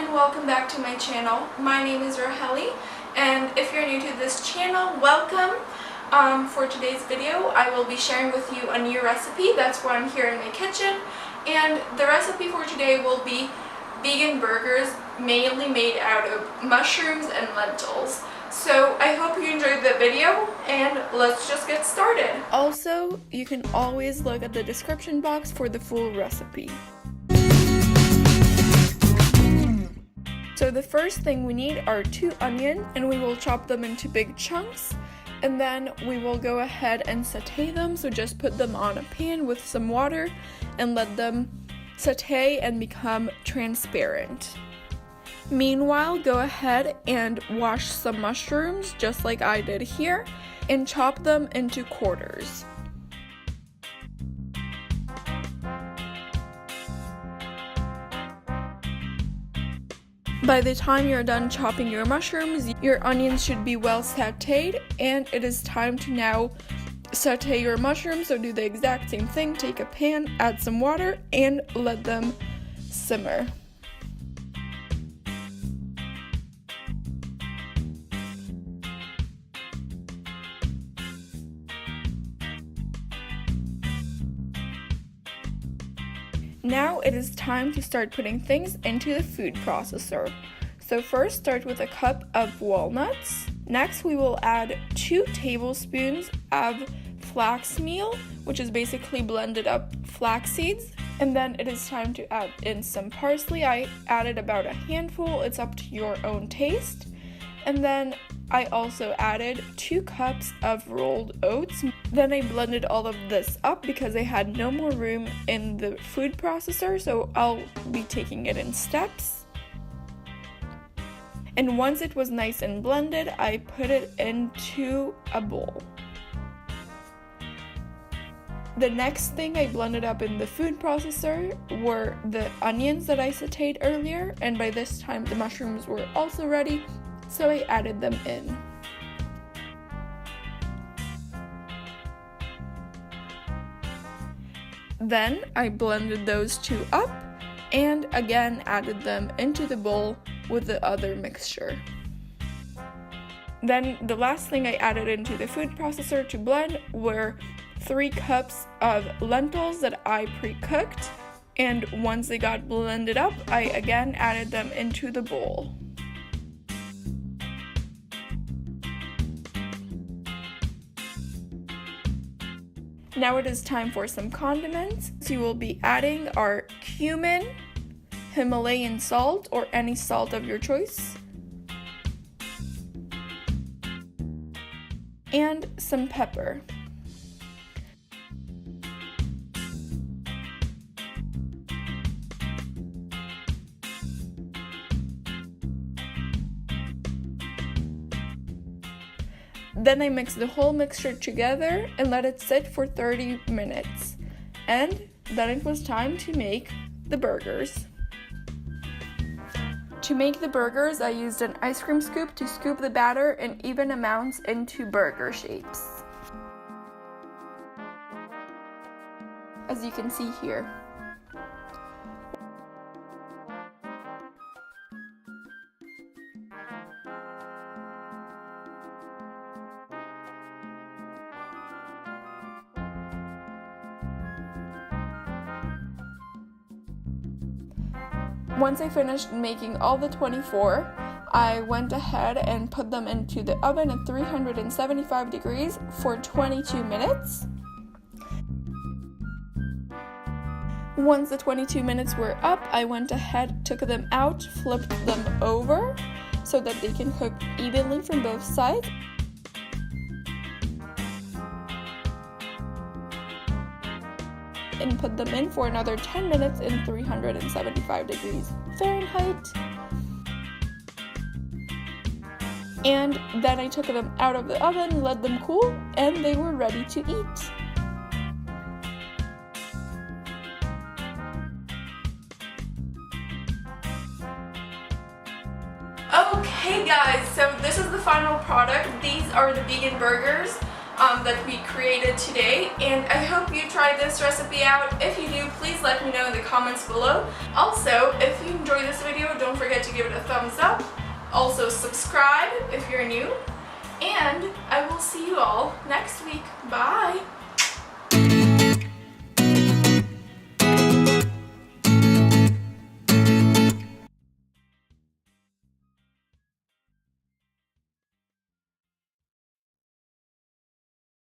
and welcome back to my channel. My name is Raheli, and if you're new to this channel, welcome. For today's video, I will be sharing with you a new recipe. That's why I'm here in my kitchen, and the recipe for today will be vegan burgers mainly made out of mushrooms and lentils. So I hope you enjoyed the video, and let's just get started. Also, you can always look at the description box for the full recipe. So the first thing we need are 2 onions, and we will chop them into big chunks, and then we will go ahead and sauté them. So just put them on a pan with some water and let them sauté and become transparent. Meanwhile, go ahead and wash some mushrooms just like I did here and chop them into quarters. By the time you're done chopping your mushrooms, your onions should be well sautéed, and it is time to now sauté your mushrooms. So do the exact same thing. Take a pan, add some water, and let them simmer. Now it is time to start putting things into the food processor. So first start with a cup of walnuts. Next we will add 2 tablespoons of flax meal, which is basically blended up flax seeds. And then it is time to add in some parsley. I added about a handful, it's up to your own taste. And then I also added 2 cups of rolled oats. Then I blended all of this up because I had no more room in the food processor, so I'll be taking it in steps. And once it was nice and blended, I put it into a bowl. The next thing I blended up in the food processor were the onions that I sautéed earlier, and by this time the mushrooms were also ready, so I added them in. Then I blended those 2 up and again added them into the bowl with the other mixture. Then the last thing I added into the food processor to blend were 3 cups of lentils that I pre-cooked, and once they got blended up, I again added them into the bowl. Now it is time for some condiments. So you will be adding our cumin, Himalayan salt, or any salt of your choice, and some pepper. Then I mix the whole mixture together and let it sit for 30 minutes. And then it was time to make the burgers. To make the burgers, I used an ice cream scoop to scoop the batter in even amounts into burger shapes, as you can see here. Once I finished making all the 24, I went ahead and put them into the oven at 375 degrees for 22 minutes. Once the 22 minutes were up, I went ahead, took them out, flipped them over so that they can cook evenly from both sides. And put them in for another 10 minutes in 375 degrees Fahrenheit. And then I took them out of the oven, let them cool, and they were ready to eat. Okay guys, so this is the final product. These are the vegan burgers that we created today, and I hope you try this recipe out. If you do, please let me know in the comments below. Also, if you enjoyed this video, don't forget to give thumbs up. Also subscribe if you're new. And I will see you all next week. Bye!